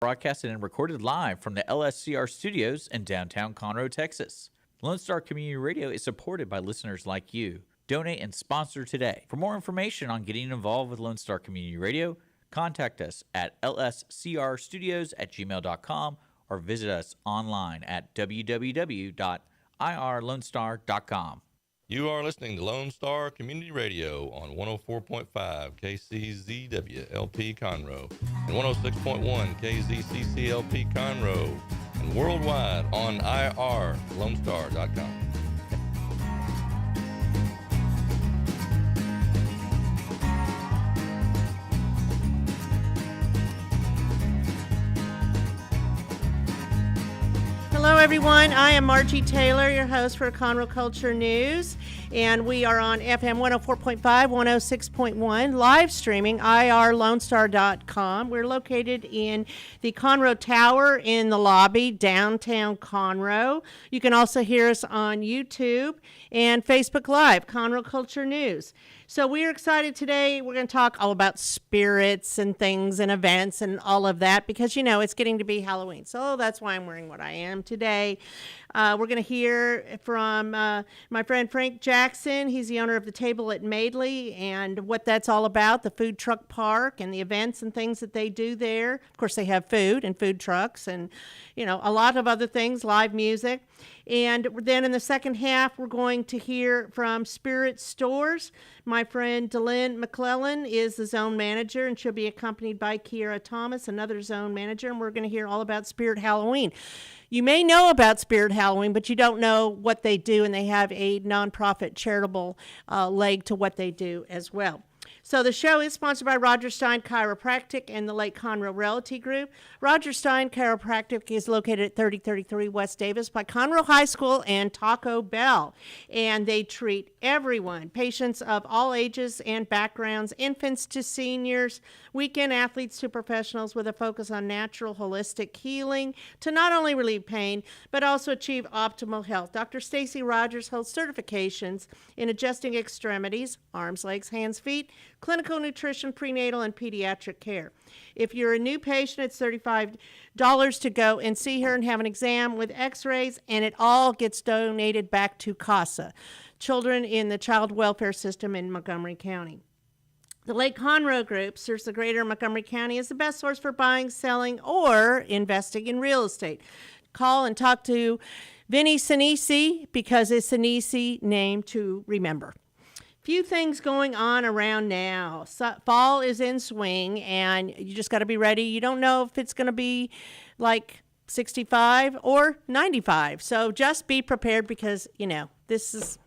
broadcasted and recorded live from the LSCR studios in downtown Conroe, Texas. Lone Star Community Radio is supported by listeners like you. Donate and sponsor today. For more information on getting involved with Lone Star Community Radio, contact us at lscrstudios@gmail.com or visit us online at www.irlonestar.com. You are listening to Lone Star Community Radio on 104.5 KCZW LP Conroe and 106.1 KZCC Conroe and worldwide on irlonestar.com. Hello, everyone. I am Margie Taylor, your host for Conroe Culture News, and we are on FM 104.5, 106.1, live streaming irlonestar.com. We're located in the Conroe Tower in the lobby, downtown Conroe. You can also hear us on YouTube and Facebook Live, Conroe Culture News. So we are excited today. We're going to talk all about spirits and things and events and all of that because, you know, it's getting to be Halloween. So that's why I'm wearing what I am today. We're going to hear from my friend Frank Jackson. He's the owner of the Table at Madeley and what that's all about, the food truck park and the events and things that they do there. Of course, they have food and food trucks and, you know, a lot of other things, live music. And then in the second half, we're going to hear from Spirit Stores. My friend Dhelynn McClellan is the zone manager, and she'll be accompanied by Kiera Thomas, another zone manager, and we're going to hear all about Spirit Halloween. You may know about Spirit Halloween, but you don't know what they do, and they have a nonprofit charitable leg to what they do as well. So the show is sponsored by Roger Stein Chiropractic and the Lake Conroe Realty Group. Roger Stein Chiropractic is located at 3033 West Davis by Conroe High School and Taco Bell. And they treat everyone, patients of all ages and backgrounds, infants to seniors, weekend athletes to professionals, with a focus on natural holistic healing to not only relieve pain, but also achieve optimal health. Dr. Stacy Rogers holds certifications in adjusting extremities, arms, legs, hands, feet, clinical nutrition, prenatal, and pediatric care. If you're a new patient, it's $35 to go and see her and have an exam with x-rays, and it all gets donated back to CASA, Children in the Child Welfare System in Montgomery County. The Lake Conroe Group serves the greater Montgomery County as the best source for buying, selling, or investing in real estate. Call and talk to Vinny Sinisi because it's an easy name to remember. Few things going on around now. Fall is in swing, and you just got to be ready. You don't know if it's going to be like 65 or 95. So just be prepared because, you know, this is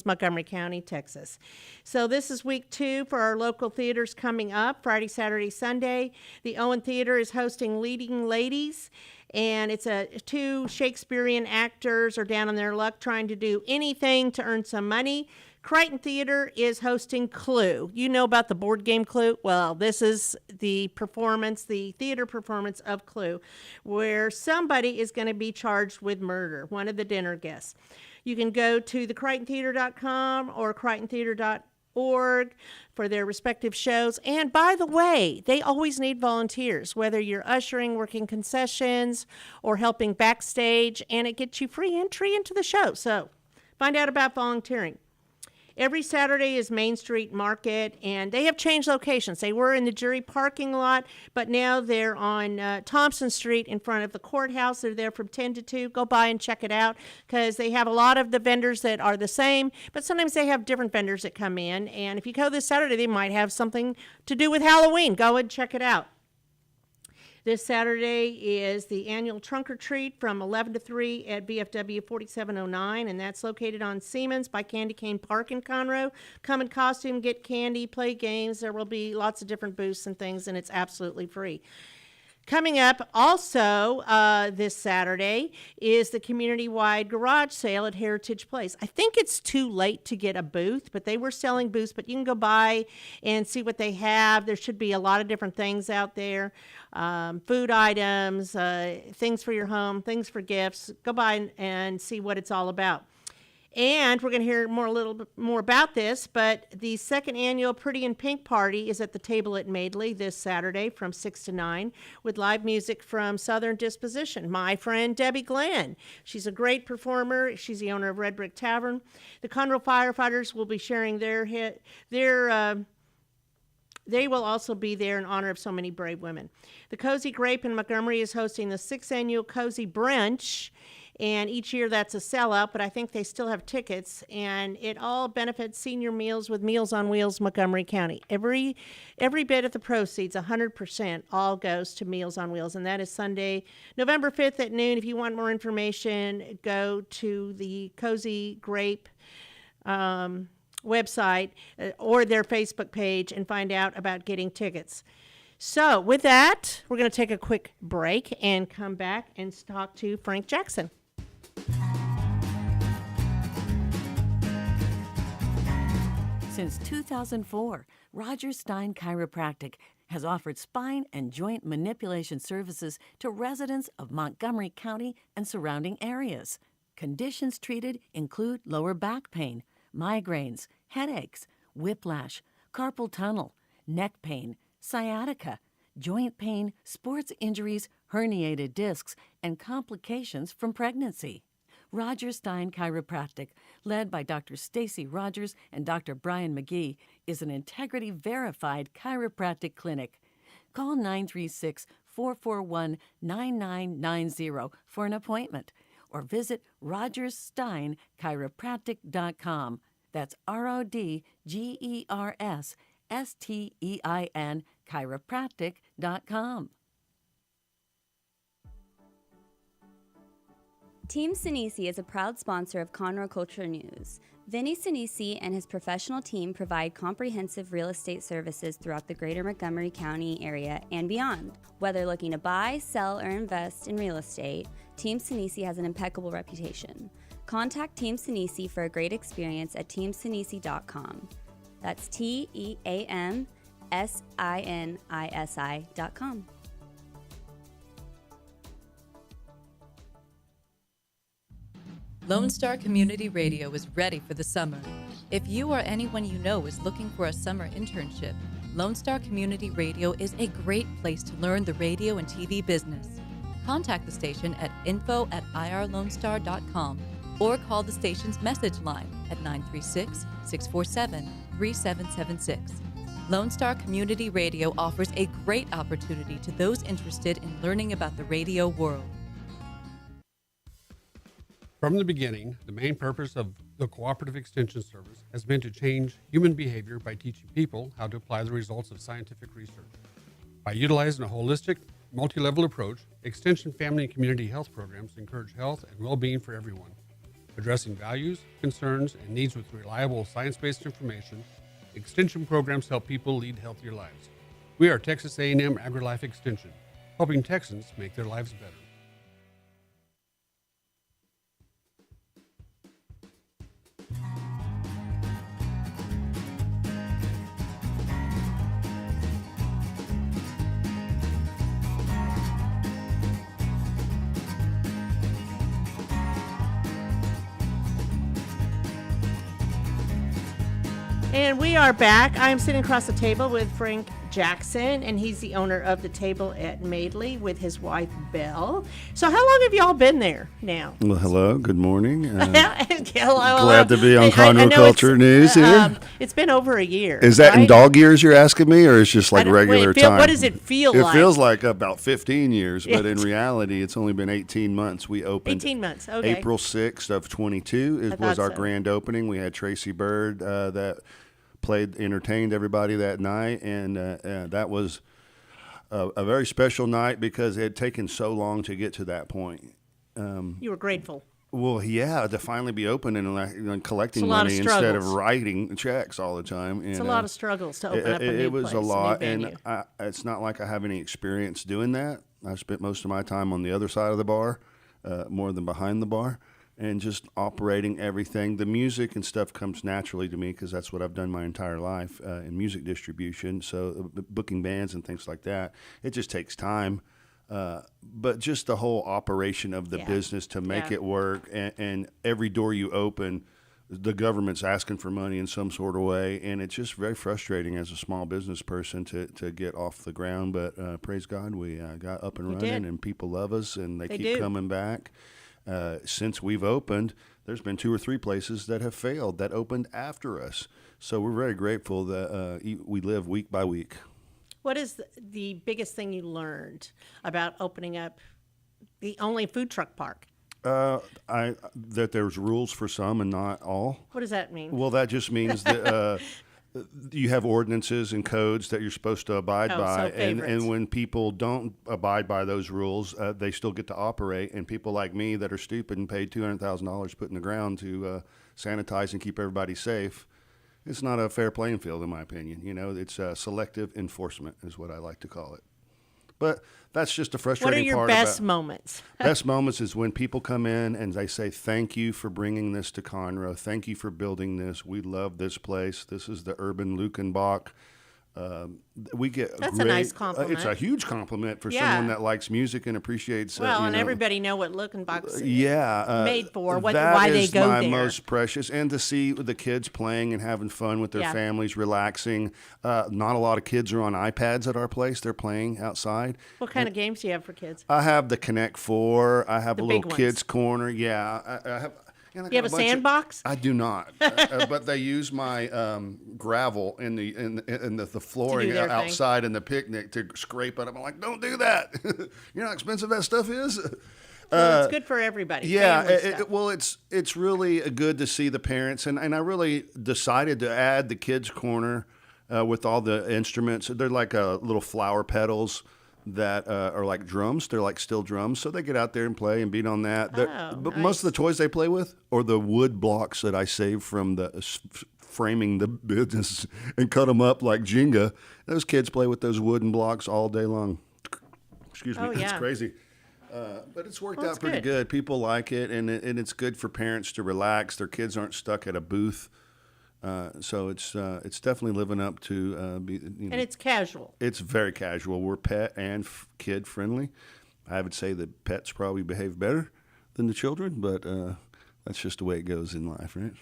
Montgomery County, Texas. So this is week 2 for our local theaters coming up, Friday, Saturday, Sunday. The Owen Theater is hosting Leading Ladies, and it's 2 Shakespearean actors are down on their luck trying to do anything to earn some money. Crichton Theater is hosting Clue. You know about the board game Clue? Well, this is the theater performance of Clue, where somebody is going to be charged with murder, one of the dinner guests. You can go to thecrichtontheater.com or crichtontheater.org for their respective shows. And by the way, they always need volunteers, whether you're ushering, working concessions, or helping backstage, and it gets you free entry into the show. So find out about volunteering. Every Saturday is Main Street Market, and they have changed locations. They were in the jury parking lot, but now they're on Thompson Street in front of the courthouse. They're there from 10 to 2. Go by and check it out because they have a lot of the vendors that are the same, but sometimes they have different vendors that come in. And if you go this Saturday, they might have something to do with Halloween. Go and check it out. This Saturday is the annual Trunk or Treat from 11 to 3 at VFW 4709, and that's located on Siemens by Candy Cane Park in Conroe. Come in costume, get candy, play games. There will be lots of different booths and things, and it's absolutely free. Coming up also this Saturday is the community-wide garage sale at Heritage Place. I think it's too late to get a booth, but they were selling booths, but you can go by and see what they have. There should be a lot of different things out there, food items, things for your home, things for gifts. Go by and see what it's all about. And we're going to hear a little bit more about this, but the second annual Pretty in Pink Party is at the table at Madeley this Saturday from 6 to 9 with live music from Southern Disposition. My friend Debbie Glenn. She's a great performer. She's the owner of Red Brick Tavern. The Conroe firefighters will be sharing they will also be there in honor of so many brave women. The Cozy Grape in Montgomery is hosting the 6th annual Cozy Brunch. And each year that's a sellout, but I think they still have tickets. And it all benefits senior meals with Meals on Wheels, Montgomery County. Every bit of the proceeds, 100%, all goes to Meals on Wheels. And that is Sunday, November 5th at noon. If you want more information, go to the Cozy Grape website or their Facebook page and find out about getting tickets. So with that, we're going to take a quick break and come back and talk to Frank Jackson. Since 2004, Roger Stein Chiropractic has offered spine and joint manipulation services to residents of Montgomery County and surrounding areas. Conditions treated include lower back pain, migraines, headaches, whiplash, carpal tunnel, neck pain, sciatica, joint pain, sports injuries, herniated discs, and complications from pregnancy. Roger Stein Chiropractic, led by Dr. Stacy Rogers and Dr. Brian McGee, is an integrity-verified chiropractic clinic. Call 936-441-9990 for an appointment or visit rogerssteinchiropractic.com. That's RODGERSSTEIN chiropractic.com. Team Sinisi is a proud sponsor of Conroe Culture News. Vinny Sinisi and his professional team provide comprehensive real estate services throughout the greater Montgomery County area and beyond. Whether looking to buy, sell, or invest in real estate, Team Sinisi has an impeccable reputation. Contact Team Sinisi for a great experience at teamsinisi.com. That's TEAMSINISI.com. Lone Star Community Radio is ready for the summer. If you or anyone you know is looking for a summer internship, Lone Star Community Radio is a great place to learn the radio and TV business. Contact the station at info@irlonestar.com or call the station's message line at 936-647-3776. Lone Star Community Radio offers a great opportunity to those interested in learning about the radio world. From the beginning, the main purpose of the Cooperative Extension Service has been to change human behavior by teaching people how to apply the results of scientific research. By utilizing a holistic, multi-level approach, Extension family and community health programs encourage health and well-being for everyone. Addressing values, concerns, and needs with reliable science-based information, Extension programs help people lead healthier lives. We are Texas A&M AgriLife Extension, helping Texans make their lives better. And we are back. I'm sitting across the table with Frank Jackson, and he's the owner of the table at Madeley with his wife, Belle. So how long have y'all been there now? Well, hello. Good morning. Hello. Glad to be on Conroe Culture News here. It's been over a year. Is that right? in dog years you're asking me, or is just like regular time? What does it feel like? It feels like about 15 years, but in reality, it's only been 18 months. We opened 18 months, okay. April 6th of 22 was our grand opening. We had Tracy Bird that entertained everybody that night, and that was a very special night because it had taken so long to get to that point. You were grateful. Well, yeah, to finally be open and collecting money instead of writing checks all the time. It's a lot of struggles to open up a new place. It was a lot, and it's not like I have any experience doing that. I spent most of my time on the other side of the bar, more than behind the bar, and just operating everything. The music and stuff comes naturally to me because that's what I've done my entire life in music distribution. So booking bands and things like that, it just takes time. But just the whole operation of the business to make it work, and every door you open, the government's asking for money in some sort of way, and it's just very frustrating as a small business person to get off the ground. But praise God, we got up and running, and people love us, and they keep coming back. Since we've opened, there's been 2 or 3 places that have failed that opened after us. So we're very grateful that we live week by week. What is the biggest thing you learned about opening up the only food truck park? That there's rules for some and not all. What does that mean? Well, that just means that you have ordinances and codes that you're supposed to abide by, and when people don't abide by those rules, they still get to operate. And people like me that are stupid and paid $200,000 put in the ground to sanitize and keep everybody safe, it's not a fair playing field, in my opinion. You know, it's selective enforcement is what I like to call it. But that's just a frustrating part. What are your best moments? Best moments is when people come in and they say, thank you for bringing this to Conroe. Thank you for building this. We love this place. This is the Urban Lukenbach. We get That's a nice compliment. It's a huge compliment for someone that likes music and appreciates. And everybody know what Lukenbach's made for. Why they go there. That is my most precious, and to see the kids playing and having fun with their families, relaxing. Not a lot of kids are on iPads at our place. They're playing outside. What kind of games do you have for kids? I have the Connect 4. I have a little kids corner. Yeah, I have. You have a sandbox? I do not, but they use my gravel in the flooring outside in the picnic to scrape it up. I'm like, don't do that. You know how expensive that stuff is. Well, it's good for everybody. Yeah, it's really good to see the parents, and I really decided to add the kids corner with all the instruments. They're like little flower petals that are like drums. They're like steel drums, so they get out there and play and beat on that. But most of the toys they play with are the wood blocks that I saved from the framing the business and cut them up like Jenga. Those kids play with those wooden blocks all day long. Excuse me, that's crazy. But it's worked out pretty good. People like it, and it's good for parents to relax. Their kids aren't stuck at a booth. So it's definitely living up to and it's casual. It's very casual. We're pet and kid friendly. I would say that pets probably behave better than the children, but that's just the way it goes in life, right?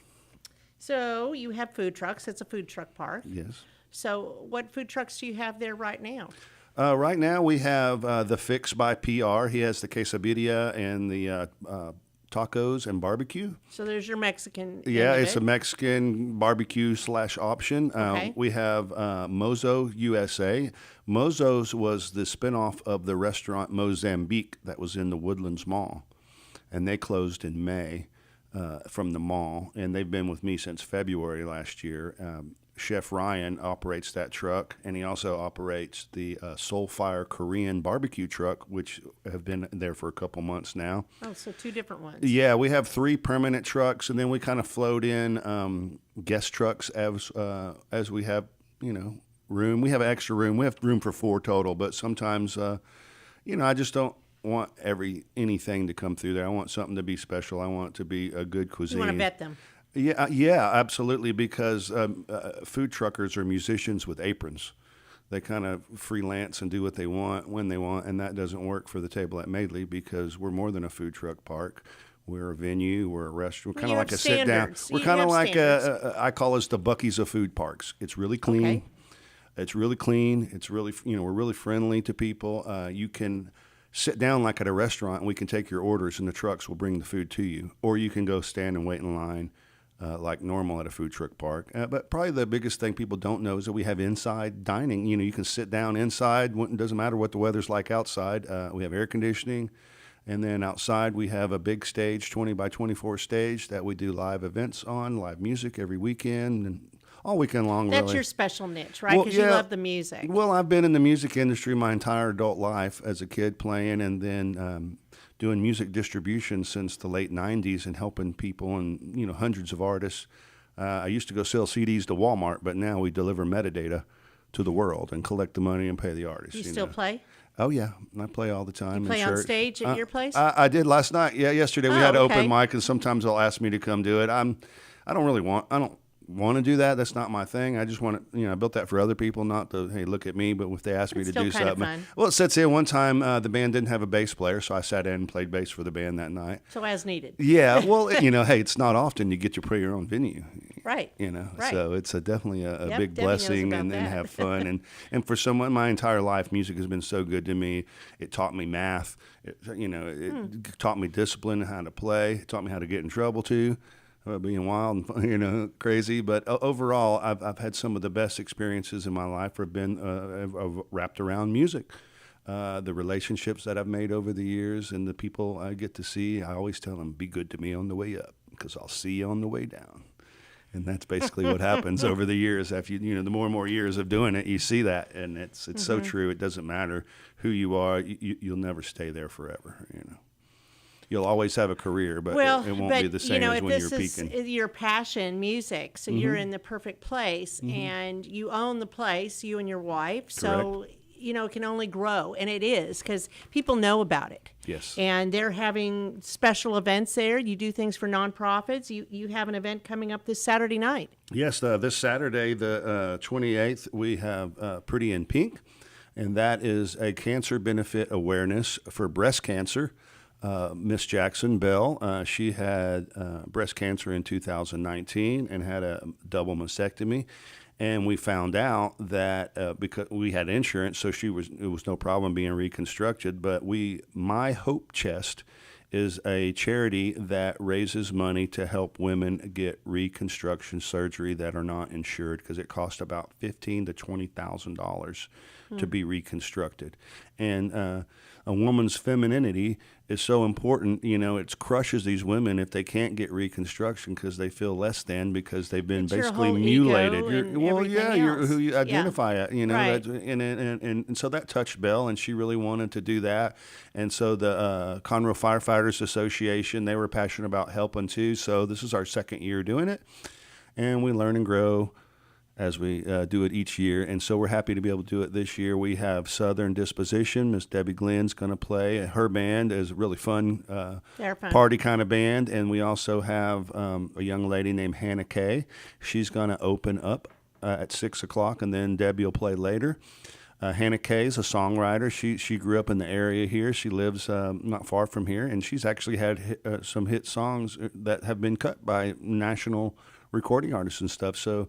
So you have food trucks. It's a food truck park. Yes. So what food trucks do you have there right now? Right now we have the Fix by PR. He has the quesadilla and the tacos and barbecue. So there's your Mexican. Yeah, it's a Mexican barbecue / option. We have Mozo USA. Mozo's was the spinoff of the restaurant Mozambique that was in the Woodlands Mall, and they closed in May from the mall, and they've been with me since February last year. Chef Ryan operates that truck, and he also operates the Soulfire Korean barbecue truck, which have been there for a couple months now. Oh, so 2 different ones. Yeah, we have 3 permanent trucks, and then we kind of float in guest trucks as we have, room. We have extra room. We have room for 4 total, but sometimes, I just don't want anything to come through there. I want something to be special. I want it to be a good cuisine. You want to vet them. Yeah, absolutely, because food truckers are musicians with aprons. They kind of freelance and do what they want when they want, and that doesn't work for the table at Madeley because we're more than a food truck park. We're a venue. We're a restaurant. We're kind of like a sit-down. We're kind of like I call us the Buc-ee's of food parks. It's really clean. Okay. It's really clean. It's really, we're really friendly to people. You can sit down like at a restaurant, and we can take your orders, and the trucks will bring the food to you. Or you can go stand and wait in line like normal at a food truck park. But probably the biggest thing people don't know is that we have inside dining. You can sit down inside. It doesn't matter what the weather's like outside. We have air conditioning. And then outside we have a big stage, 20 by 24 stage that we do live events on, live music every weekend and all weekend long. That's really. Your special niche, right? Because you love the music. Well, I've been in the music industry my entire adult life as a kid playing, and then doing music distribution since the late 90s and helping people and, hundreds of artists. I used to go sell CDs to Walmart, but now we deliver metadata to the world and collect the money and pay the artists. You still play? Oh, yeah. I play all the time. You play on stage at your place? I did last night. Yeah, yesterday we had an open mic, and sometimes they'll ask me to come do it. I don't want to do that. That's not my thing. I just want to, I built that for other people, not to, hey, look at me, but if they ask me to do still kind of something. fun. Well, it sets in. One time the band didn't have a bass player, so I sat in and played bass for the band that night. So as needed. Yeah, well, hey, it's not often you get to play your own venue. Right. Right. So it's definitely a Yep, big Debbie knows blessing about and that. have fun. And for someone, my entire life, music has been so good to me. It taught me math. It taught me discipline, how to play. It taught me how to get in trouble too. Being wild and crazy, but overall, I've had some of the best experiences in my life have been wrapped around music. The relationships that I've made over the years and the people I get to see, I always tell them, be good to me on the way up because I'll see you on the way down. And that's basically what happens over the years. After the more and more years of doing it, you see that, and it's so true. It doesn't matter who you are; you'll never stay there forever. You'll always have a career, but it won't be the same as when you're peaking. If this is your passion, music, so you're in the perfect place, and you own the place, you and your wife. So, it can only grow, and it is, because people know about it. Yes. And they're having special events there. You do things for nonprofits. You have an event coming up this Saturday night. Yes, this Saturday, the 28th, we have Pretty in Pink, and that is a cancer benefit awareness for breast cancer. Miss Jackson Bell, she had breast cancer in 2019 and had a double mastectomy. And we found out that because we had insurance, so it was no problem being reconstructed. But My Hope Chest is a charity that raises money to help women get reconstruction surgery that are not insured because it costs about $15,000 to $20,000 to be reconstructed. And a woman's femininity is so important. It crushes these women if they can't get reconstruction because they feel less than because they've been basically mutilated. You're who you identify at. Right. And so that touched Belle, and she really wanted to do that. And so the Conroe Firefighters Association, they were passionate about helping too. So this is our second year doing it, and we learn and grow as we do it each year. And so we're happy to be able to do it this year. We have Southern Disposition. Miss Debbie Glenn's going to play. Her band is a really fun, party kind of band. And we also have a young lady named Hannah Kay. She's going to open up at 6 o'clock, and then Debbie will play later. Hannah Kay is a songwriter. She grew up in the area here. She lives not far from here, and she's actually had some hit songs that have been cut by national recording artists and stuff. So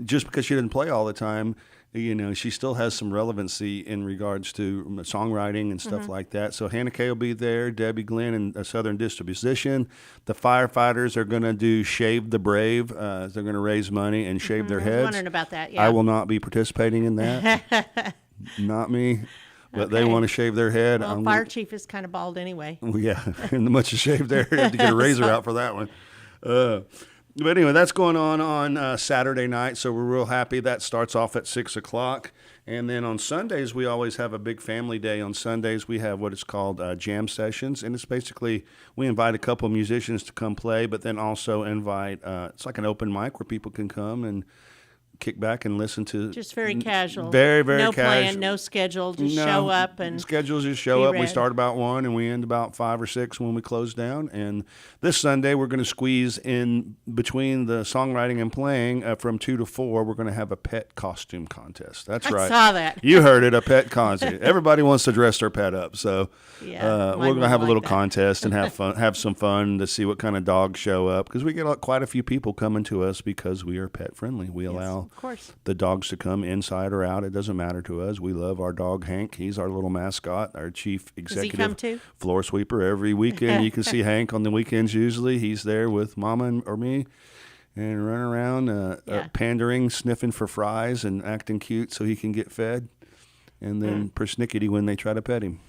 just because she didn't play all the time, she still has some relevancy in regards to songwriting and stuff like that. So Hannah Kay will be there, Debbie Glenn, and Southern Disposition. The firefighters are going to do Shave the Brave. They're going to raise money and shave their heads. I was wondering about that, yeah. I will not be participating in that. Not me. But they want to shave their head. Well, fire chief is kind of bald anyway. Yeah, and much to shave their head to get a razor out for that one. But anyway, that's going on Saturday night, so we're real happy. That starts off at 6 o'clock. And then on Sundays, we always have a big family day. On Sundays, we have what is called jam sessions, and it's basically we invite a couple of musicians to come play, but then also invite it's like an open mic where people can come and kick back and listen to. Just very casual. Very, very no casual. No plan, no schedule. Just show up and schedules just show up. read. We start about 1 and we end about 5 or 6 when we close down. And this Sunday we're going to squeeze in between the songwriting and playing from 2 to 4. We're going to have a pet costume contest. That's right. I saw that. You heard it, a pet contest. Everybody wants to dress their pet up, so we're going to have a little contest and have some fun to see what kind of dogs show up because we get quite a few people coming to us because we are pet friendly. We allow of course the dogs to come inside or out. It doesn't matter to us. We love our dog, Hank. He's our little mascot, our chief executive floor sweeper every weekend. You can see Hank on the weekends usually. He's there with Mama or me and running around pandering, sniffing for fries and acting cute so he can get fed and then persnickety when they try to pet him.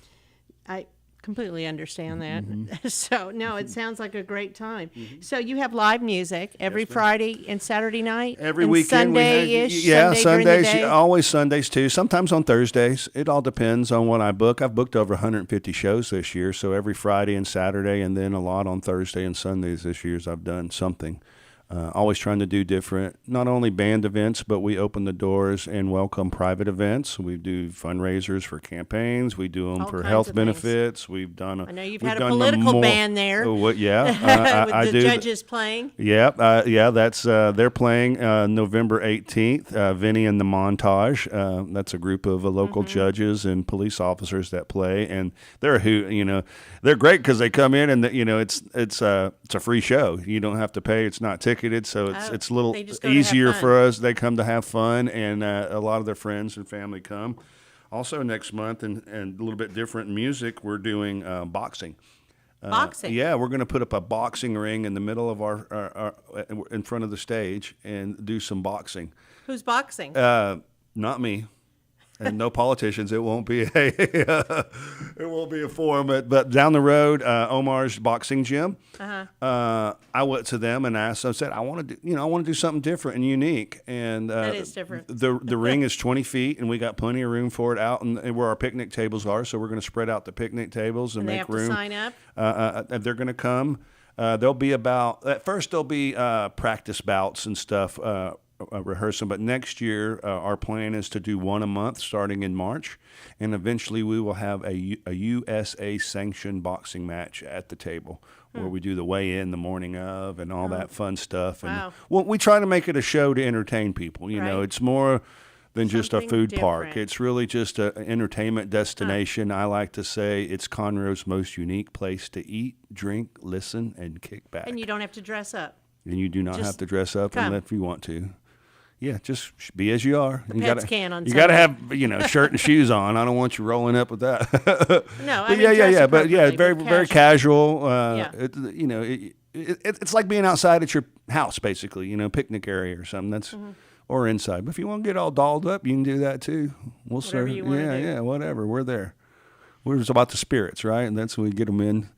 I completely understand that. So, no, it sounds like a great time. So you have live music every Friday and Saturday night? Every and weekend. Sunday-ish? Sundays. Always Sundays, too. Sometimes on Thursdays. It all depends on what I book. I've booked over 150 shows this year, so every Friday and Saturday, and then a lot on Thursday and Sundays this year as I've done something. Always trying to do different, not only band events, but we open the doors and welcome private events. We do fundraisers for campaigns. We do them All for kinds health of things. benefits. We've done. I know you've we've had a done political band there. Oh, what? Yeah, With I the do. judges playing. Yeah, yeah. That's they're playing November 18th. Vinny and the Montage. That's a group of local judges and police officers that play, and they're a hoot. They're great because they come in and it's a free show. You don't have to pay. It's not ticketed, so it's a little they just go to have easier fun. for us. They come to have fun, and a lot of their friends and family come. Also next month, and a little bit different music, we're doing boxing. Boxing. Yeah, we're going to put up a boxing ring in the middle of our in front of the stage and do some boxing. Who's boxing? Not me. And no politicians. It won't be a forum. But down the road, Omar's boxing gym. I went to them and asked. I said, I want to do something different and unique. And That is different. The ring is 20 feet, and we got plenty of room for it out and where our picnic tables are. So we're going to spread out the picnic tables and they make have room. to sign up? They're going to come. There'll be at first there'll be practice bouts and stuff. Rehearsing, but next year our plan is to do one a month starting in March, and eventually we will have a USA sanctioned boxing match at the table where we do the weigh-in the morning of and all that fun stuff. And Wow. well, we try to make it a show to entertain people. You know, Right. it's more than just a Something food park. different. It's really just an entertainment destination. I like to say it's Conroe's most unique place to eat, drink, listen, and kick back. And you don't have to dress up. And you do not Just have to dress up come. if you want to. Yeah, just be as you are. You pets can on You got to Sunday. have shirt and shoes on. I don't want you rolling up with that. No, I But mean, yeah, dress but yeah, appropriately, very but very casual. Yeah. It's like being outside at your house, basically. Picnic area or something. That's Mm-hmm. or inside. But if you want to get all dolled up, you can do that too. We'll Whatever serve. you wanna do. Yeah, whatever. We're there. We're just about the spirits, right? And that's when we get them in.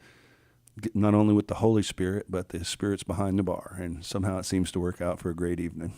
Not only with the Holy Spirit, but the spirits behind the bar. And somehow it seems to work out for a great evening.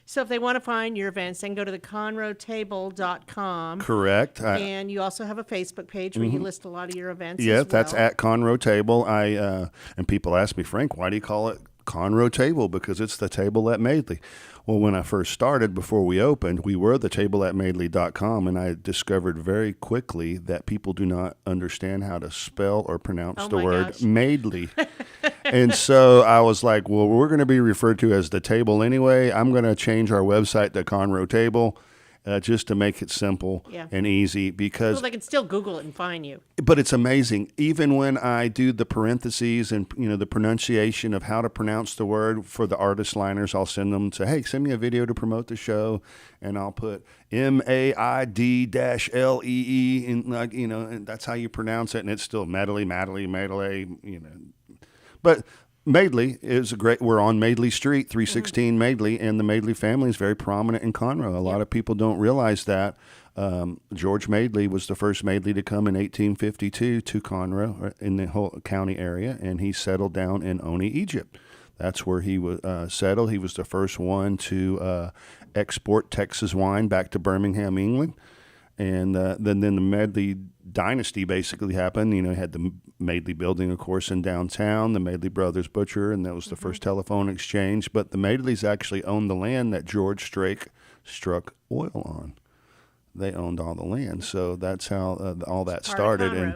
So if they want to find your events, they can go to the conroetable.com. Correct. And you also have a Facebook page where you list a lot of your events. Yeah, as that's well. at Conroe Table. And people ask me, Frank, why do you call it Conroe Table? Because it's the table at Madeley. Well, when I first started, before we opened, we were the table at Madeley.com, and I discovered very quickly that people do not understand how to spell or pronounce the my word gosh. Madeley. And so I was like, well, we're going to be referred to as the table anyway. I'm going to change our website to Conroe Table. Just to make it simple Yeah. and easy, because Well, they can still Google it and find you. but it's amazing. Even when I do the parentheses and the pronunciation of how to pronounce the word for the artist liners, I'll send them to, hey, send me a video to promote the show, and I'll put MAID-LEE, and and that's how you pronounce it, and it's still Madeley. But Madeley is we're on Madeley Street, 316 Madeley, and the Madeley family is very prominent in Conroe. A lot of people don't realize that. George Madeley was the first Madeley to come in 1852 to Conroe in the whole county area, and he settled down in Oni, Egypt. That's where he was settled. He was the first one to export Texas wine back to Birmingham, England. And then the Madeley dynasty basically happened. You had the Madeley building, of course, in downtown, the Madeley Brothers Butcher, and that was the first telephone exchange. But the Madeleys actually owned the land that George Strake struck oil on. They owned all the land. So that's how all that started.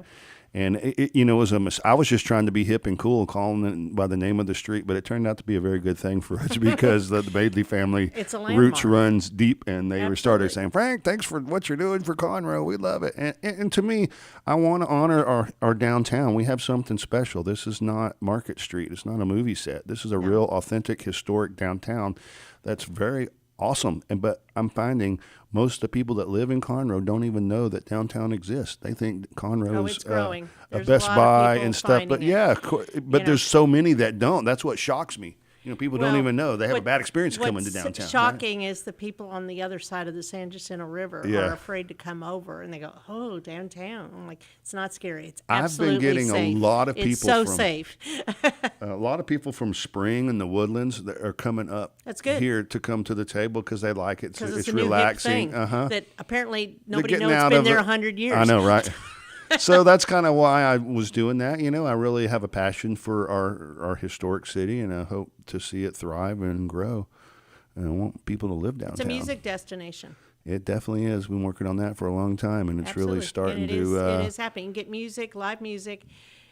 And it was I was just trying to be hip and cool, calling it by the name of the street, but it turned out to be a very good thing for us because the Madeley family It's a roots landmark. runs deep, and they started Absolutely. saying, Frank, thanks for what you're doing for Conroe. We love it. And to me, I want to honor our downtown. We have something special. This is not Market Street. It's not a movie set. This is a real, authentic, historic downtown that's very awesome. But I'm finding most of the people that live in Conroe don't even know that downtown exists. They think Conroe it's is growing. a There's Best a lot of Buy people and stuff. But finding it. yeah, but there's so many that don't. That's what shocks me. People don't Well, even know. They have a what- bad experience coming to what's downtown. right? shocking is the people on the other side of the San Jacinto River Yeah. are afraid to come over, and they go, "Oh, downtown." I'm like, "It's not scary. It's I've been absolutely getting a safe. lot of It's people so from- safe." A lot of people from Spring and the Woodlands that are coming up That's good. here to come to the table because they like it. Because It's a new hip relaxing. thing that apparently They're nobody getting knows out it's been of there it. 100 years. I know, right? So that's kind of why I was doing that. I really have a passion for our historic city, and I hope to see it thrive and grow. And I want people to live downtown. It's a music destination. It definitely is. We've been working on that for a long time, and it's Absolutely. really starting and it is happening. You can get music, live music,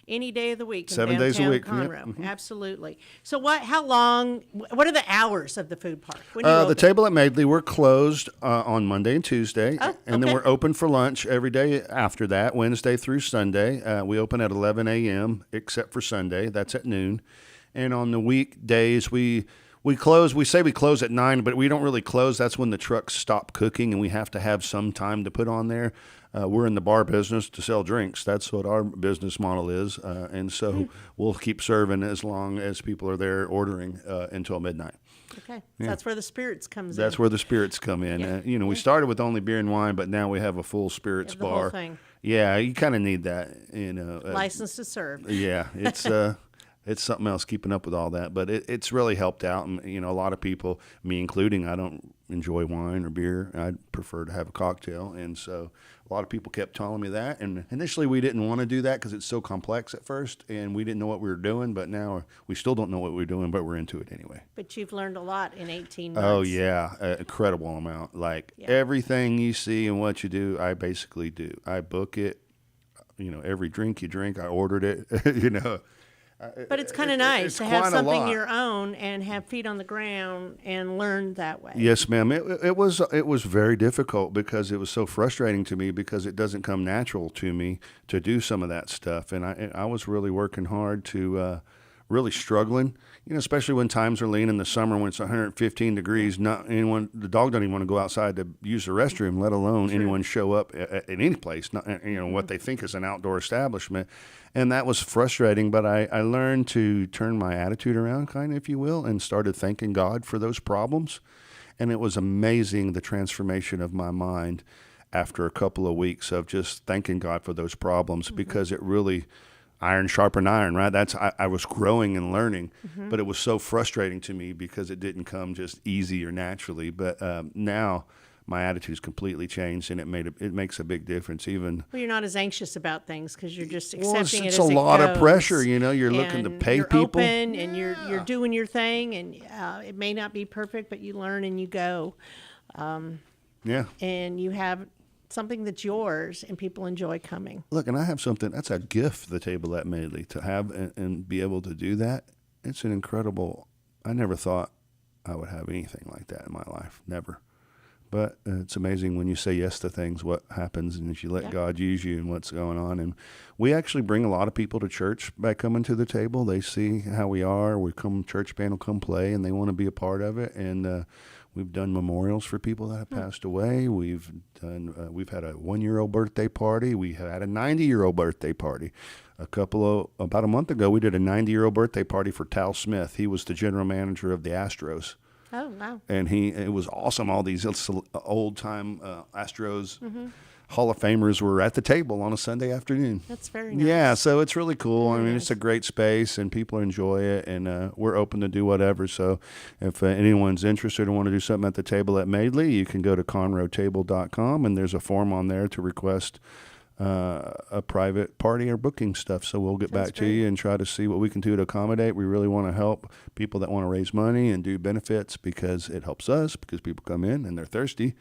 any day of the week. 7 days a week. Conroe. Yep. Mm-hmm. Absolutely. So what are the hours of the food park? When do you The open? table at Madeley, we're closed on Monday and Tuesday, Oh, and then okay. we're open for lunch every day after that, Wednesday through Sunday. We open at 11 a.m., except for Sunday. That's at noon. And on the weekdays, we close. We say we close at 9, but we don't really close. That's when the trucks stop cooking, and we have to have some time to put on there. We're in the bar business to sell drinks. That's what our business model is, and so we'll keep serving as long as people are there ordering until midnight. Okay. So that's where the spirits comes in. That's where the spirits come in. Yeah. We started with only beer and wine, but now we have a full spirits You have the bar. whole thing. Yeah, you kind of need that. License to serve. Yeah, it's it's something else keeping up with all that, but it's really helped out. And a lot of people, me including, I don't enjoy wine or beer. I prefer to have a cocktail, and so a lot of people kept telling me that. And initially, we didn't want to do that because it's so complex at first, and we didn't know what we were doing. But now we still don't know what we're doing, but we're into it anyway. But you've learned a lot in 18 months. Oh yeah, an incredible amount. Like everything you see and what you do, I basically do. I book it. Every drink you drink, I ordered it. But it's kind of nice to have quite a something lot. your own and have feet on the ground and learn that way. Yes, ma'am. It was very difficult because it was so frustrating to me because it doesn't come natural to me to do some of that stuff, and I was really working hard to really struggling. Especially when times are lean in the summer when it's 115 degrees. The dog doesn't even want to go outside to use the restroom, let alone anyone show up at any place. Not, what they think is an outdoor establishment, and that was frustrating. But I learned to turn my attitude around, kind of, if you will, and started thanking God for those problems. And it was amazing the transformation of my mind after a couple of weeks of just thanking God for those problems because it really. Iron sharpened iron, right? I was growing and learning, but it was so frustrating to me because it didn't come just easy or naturally. But now my attitude's completely changed, and it makes a big difference. Even Well, you're not as anxious about things because you're just accepting it's it as a it lot of goes. pressure. You're looking to pay you're people. Open and you're doing your thing, and it may not be perfect, but you learn and you go. Yeah. And you have something that's yours, and people enjoy coming. Look, and I have something that's a gift. The table at Madeley to have and be able to do that. It's an incredible. I never thought I would have anything like that in my life. Never. But it's amazing when you say yes to things, what happens, and if you let God use you and what's going on. And we actually bring a lot of people to church by coming to the table. They see how we are. Church band will come play, and they want to be a part of it. And we've done memorials for people that have passed away. We've had a 1-year-old birthday party. We had a 90-year-old birthday party. About a month ago, we did a 90-year-old birthday party for Tal Smith. He was the general manager of the Astros. Oh, wow. And it was awesome. All these old-time Astros Hall of Famers were at the table on a Sunday afternoon. That's very nice. Yeah, so it's really cool. Very It's nice. a great space, and people enjoy it, and we're open to do whatever. So if anyone's interested and want to do something at the table at Madeley, you can go to conroetable.com, and there's a form on there to request a private party or booking stuff. So we'll get back to you and try to see what we can do to accommodate. We really want to help people that want to raise money and do benefits because it helps us, because people come in and they're thirsty,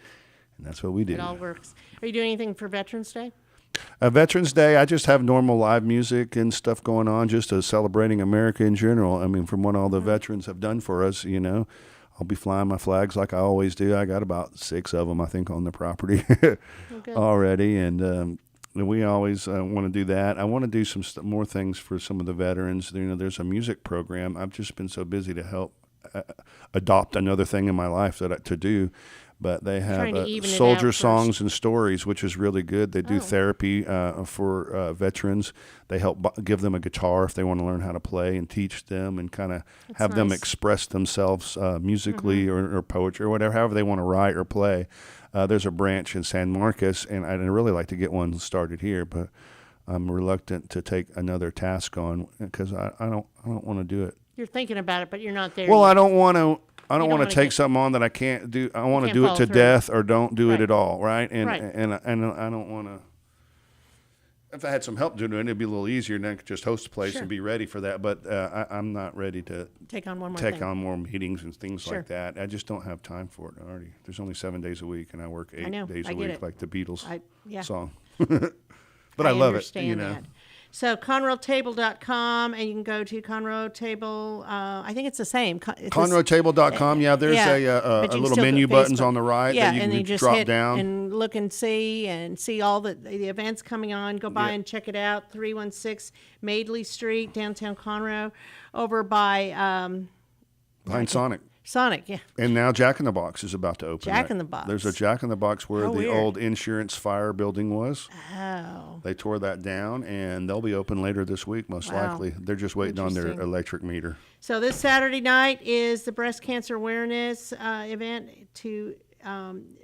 and that's what we do. It all works. Are you doing anything for Veterans Day? Veterans Day, I just have normal live music and stuff going on, just celebrating America in general. I mean, from what all the veterans have done for us, I'll be flying my flags like I always do. I got about 6 of them, I think, on the property already, and we always want to do that. I want to do some more things for some of the veterans. There's a music program. I've just been so busy to help adopt another thing in my life to do. But they have Trying to even it soldier out songs and stories, which is really good. They do therapy for veterans. They help give them a guitar if they want to learn how to play, and teach them and kind of have them nice. express themselves musically or poetry or whatever, however they want to write or play. There's a branch in San Marcos, and I'd really like to get one started here, but I'm reluctant to take another task on because I don't want to do it. You're thinking about it, but you're not there Well, yet. I don't want to. I don't don't want wanna to take get- something on that I can't do. I want to can't do it follow to through. death or don't do Right. it at all, right? And Right. and I don't want to. if I had some help doing it, it'd be a little easier, and then I could just host a place Sure. and be ready for that. But I'm not ready to Take on one more take thing. on more meetings and things Sure. like that. I just don't have time for it already. There's only 7 days a week, and I work 8 know. days I a get week, it. like the Beatles Yeah. song. But I love it. understand You know, that. So ConroeTable.com, and you can go to Conroe Table. I think it's the same. ConroeTable.com. Yeah, there's but a you can little still menu go buttons Facebook. on the right Yeah, that you and can you just drop hit down. and look and see all the events coming on. Go by Yeah. and check it out. 316 Madeley Street, downtown Conroe, over by Behind Sonic. Sonic. Yeah. And now Jack in the Box is about to open. Jack in the Box. There's a Jack in the Box where How the weird. old insurance fire building was. Oh. They tore that down, and they'll be open later this week, most Wow. likely. They're just waiting on their Interesting. electric meter. So this Saturday night is the breast cancer awareness event to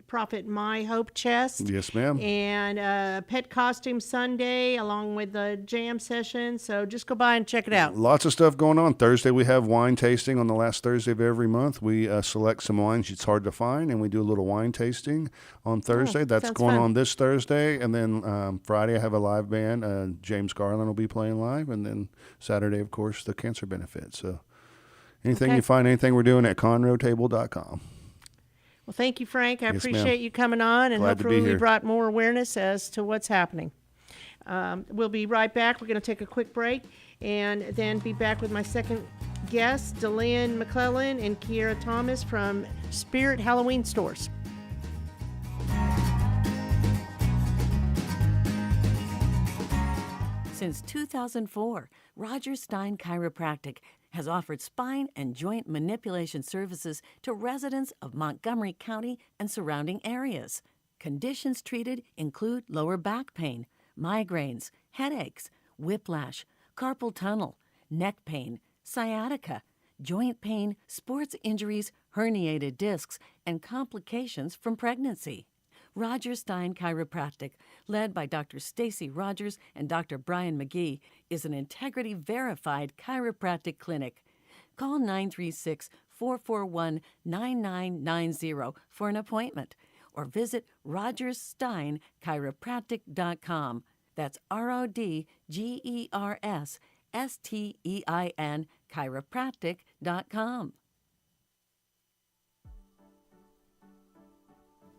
profit My Hope Chest. Yes, ma'am. And Pet Costume Sunday along with the jam session. So just go by and check it out. Lots of stuff going on. Thursday, we have wine tasting on the last Thursday of every month. We select some wines it's hard to find, and we do a little wine tasting on Thursday. That's sounds going fun. on this Thursday. And then Friday, I have a live band. James Garland will be playing live. And then Saturday, of course, the cancer benefit. So anything Okay. you find, anything we're doing at ConroeTable.com. Well, thank you, Frank. I Yes, ma'am. appreciate you coming on, and Glad to be hopefully we here. brought more awareness as to what's happening. We'll be right back. We're going to take a quick break and then be back with my second guest, Dhelynn McClellan and Kiera Thomas from Spirit Halloween Stores. Since 2004, Roger Stein Chiropractic has offered spine and joint manipulation services to residents of Montgomery County and surrounding areas. Conditions treated include lower back pain, migraines, headaches, whiplash, carpal tunnel, neck pain, sciatica, joint pain, sports injuries, herniated discs, and complications from pregnancy. Roger Stein Chiropractic, led by Dr. Stacy Rogers and Dr. Brian McGee, is an integrity-verified chiropractic clinic. Call 936-441-9990 for an appointment or visit rogerssteinchiropractic.com. That's RODGERSSTEIN chiropractic.com.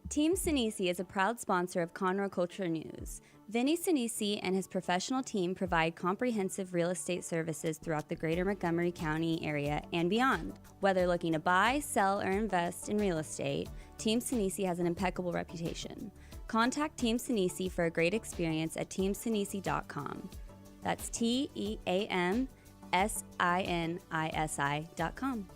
Team Sinisi is a proud sponsor of Conroe Culture News. Vinny Sinisi and his professional team provide comprehensive real estate services throughout the greater Montgomery County area and beyond. Whether looking to buy, sell, or invest in real estate, Team Sinisi has an impeccable reputation. Contact Team Sinisi for a great experience at teamsinisi.com. That's TEAMSINISI.com.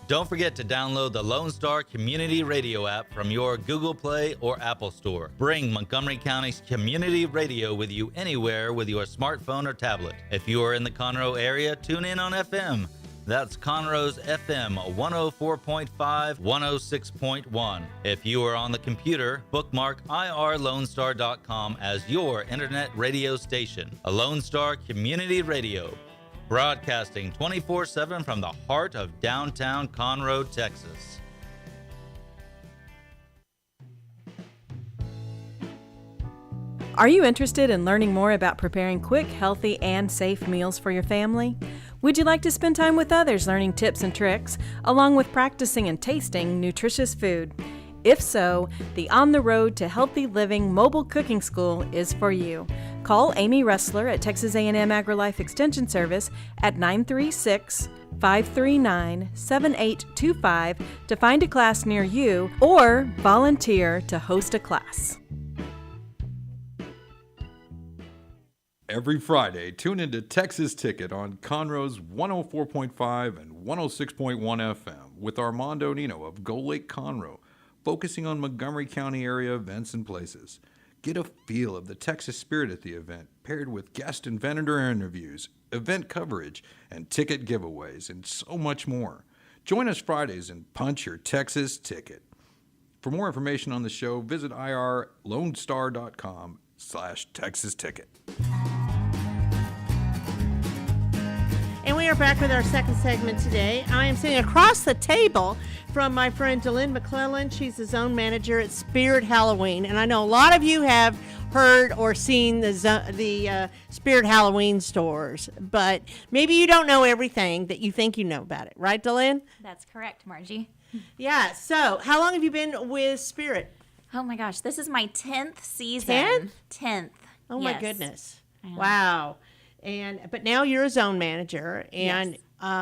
Don't forget to download the Lone Star Community Radio app from your Google Play or Apple Store. Bring Montgomery County's community radio with you anywhere with your smartphone or tablet. If you are in the Conroe area, tune in on FM. That's Conroe's FM 104.5, 106.1. If you are on the computer, bookmark irlonestar.com as your internet radio station. A Lone Star Community Radio. Broadcasting 24/7 from the heart of downtown Conroe, Texas. Are you interested in learning more about preparing quick, healthy, and safe meals for your family? Would you like to spend time with others learning tips and tricks, along with practicing and tasting nutritious food? If so, the On the Road to Healthy Living Mobile Cooking School is for you. Call Amy Ressler at Texas A&M AgriLife Extension Service at 936-539-7825 to find a class near you or volunteer to host a class. Every Friday, tune into Texas Ticket on Conroe's 104.5 and 106.1 FM with Armando Nino of Gold Lake Conroe, focusing on Montgomery County area events and places. Get a feel of the Texas spirit at the event, paired with guest and vendor interviews, event coverage, and ticket giveaways, and so much more. Join us Fridays and punch your Texas ticket. For more information on the show, visit irlonestar.com/Texas Ticket. And we we are back with our second segment today. I am sitting across the table from my friend Dhelynn McClellan. She's the zone manager at Spirit Halloween, and I know a lot of you have heard or seen the Spirit Halloween stores, but maybe you don't know everything that you think you know about it, right, Dhelynn? That's correct, Margie. Yeah. So, how long have you been with Spirit? Oh my gosh, this is my 10th season. 10th. Oh Yes. my goodness! Wow. But now you're a zone manager, and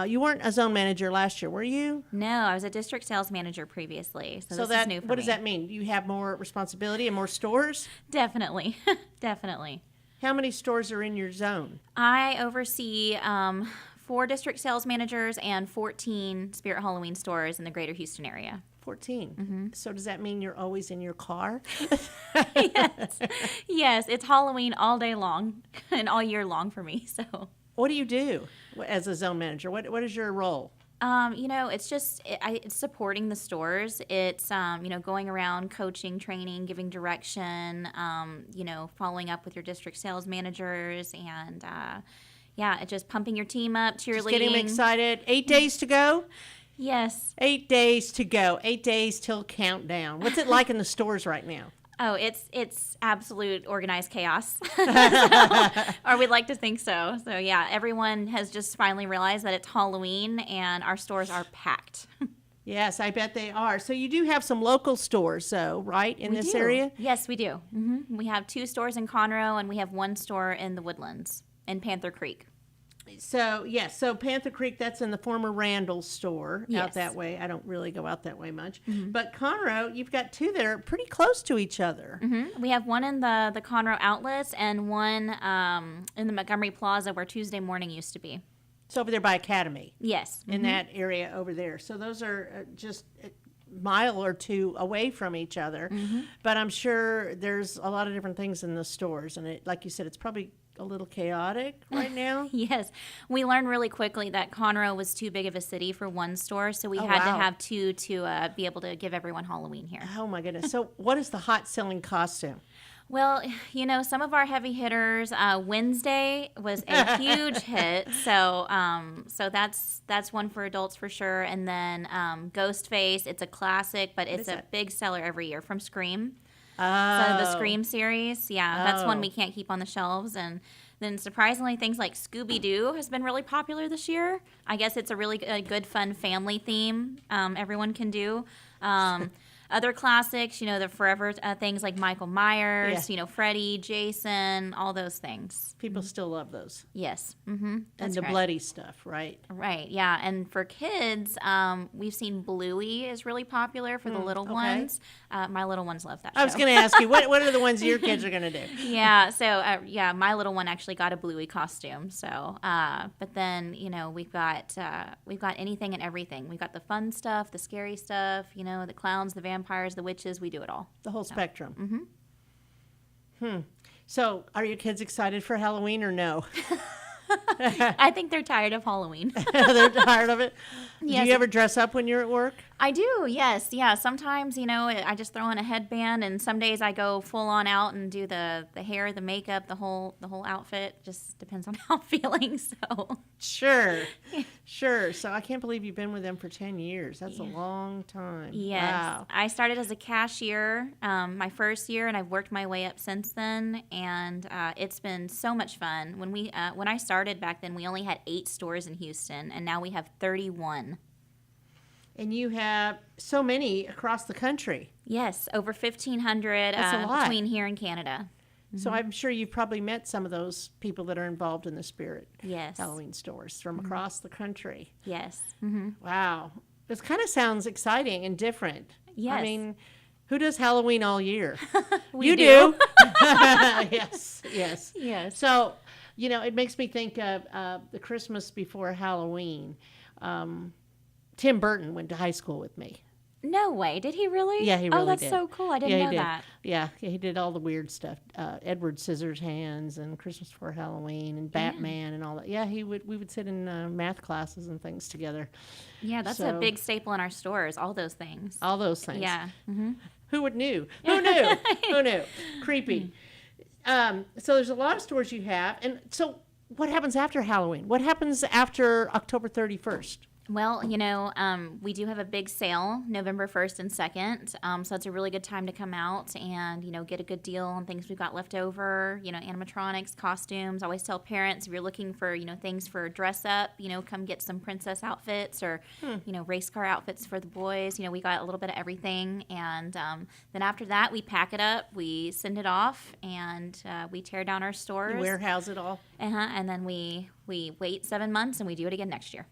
you weren't a zone manager last year, were you? No, I was a district sales manager previously, so this is new for what me. does that mean? You have more responsibility and more stores? Definitely, definitely. How many stores are in your zone? I oversee 4 district sales managers and 14 Spirit Halloween stores in the greater Houston area. 14. Mm-hmm. So does that mean you're always in your car? Yes, it's Halloween all day long and all year long for me. So, what do you do as a zone manager? What is your role? It's just it's supporting the stores. It's going around, coaching, training, giving direction. Following up with your district sales managers, and it's just pumping your team up, cheerleading, Just getting them excited. 8 days to go. Yes. 8 days to go. 8 days till countdown. What's it like in the stores right now? Oh, it's absolute organized chaos. Or we'd like to think so. So yeah, everyone has just finally realized that it's Halloween and our stores are packed. Yes, I bet they are. So you do have some local stores, though, right, in this area? Yes, we do. Mm-hmm. We have 2 stores in Conroe, and we have 1 store in the Woodlands in Panther Creek. So, yes, so Panther Creek, that's in the former Randall store out Yes. that way. I don't really go out that way much. Mm-hmm. But Conroe, you've got 2 that are pretty close to each other. Mm-hmm. We have 1 in the Conroe outlets and 1 in the Montgomery Plaza where Tuesday morning used to be. It's over there by Academy. Yes. In that area over there. So those are just a mile or 2 away from each other. Mm-hmm. But I'm sure there's a lot of different things in the stores. And like you said, it's probably a little chaotic right now. Yes. We learned really quickly that Conroe was too big of a city for 1 store, so we had to have 2 to be able to give everyone Halloween here. Oh, my goodness. So what is the hot selling costume? Well, some of our heavy hitters, Wednesday was a huge hit, so that's one for adults for sure. And then Ghostface, it's a classic, but it's a big seller every year from Scream. So the Scream series, that's one we can't keep on the shelves. And then surprisingly, things like Scooby-Doo has been really popular this year. I guess it's a really good, fun family theme everyone can do. Other classics, the forever things like Michael Myers, Freddy, Jason, all those things. People still love those. Yes. Mm-hmm. And the bloody stuff, right? Right, yeah. And for kids, we've seen Bluey is really popular for the little ones. My little ones love that show. I was going to ask you, what are the ones your kids are going to do? Yeah, so, my little one actually got a Bluey costume. So, but then, we've got anything and everything. We've got the fun stuff, the scary stuff, the clowns, the vampires, the witches, we do it all. The whole spectrum. Mm-hmm. So, are your kids excited for Halloween or no? I think they're tired of Halloween. They're tired of it? Yes. Do you ever dress up when you're at work? I do, yes. Yeah, sometimes, I just throw in a headband, and some days I go full on out and do the hair, the makeup, the whole outfit. Just depends on how I'm feeling, so. Sure. Sure. So I can't believe you've been with them for 10 years. That's a long time. Yes. Wow. I started as a cashier my first year, and I've worked my way up since then, and it's been so much fun. When I started back then, we only had 8 stores in Houston, and now we have 31. And you have so many across the country. Yes, over 1,500 That's a lot. between here and Canada. So I'm sure you've probably met some of those people that are involved in the Spirit Halloween stores from across the country. Yes. Mm-hmm. Wow. This kind of sounds exciting and different. Yes. I mean, who does Halloween all year? You do. Yes, yes. Yes. So, it makes me think of the Christmas before Halloween. Tim Burton went to high school with me. No way. Did he really? Yeah, he really did. Oh, that's so cool. I didn't know that. Yeah, he did all the weird stuff. Edward Scissorhands and Christmas Before Halloween and Batman and all that. Yeah, we would sit in math classes and things together. Yeah, that's a big staple in our stores, all those things. All those things. Yeah. Mm-hmm. Who knew? Who knew? Who knew? Creepy. So there's a lot of stores you have. And so what happens after Halloween? What happens after October 31st? Well, we do have a big sale November 1st and 2nd. So it's a really good time to come out and, get a good deal on things we've got left over, animatronics, costumes. I always tell parents if you're looking for, things for dress up, come get some princess outfits or, race car outfits for the boys. We got a little bit of everything. And then after that, we pack it up, we send it off, and we tear down our stores. You warehouse it all? And then we wait 7 months and we do it again next year.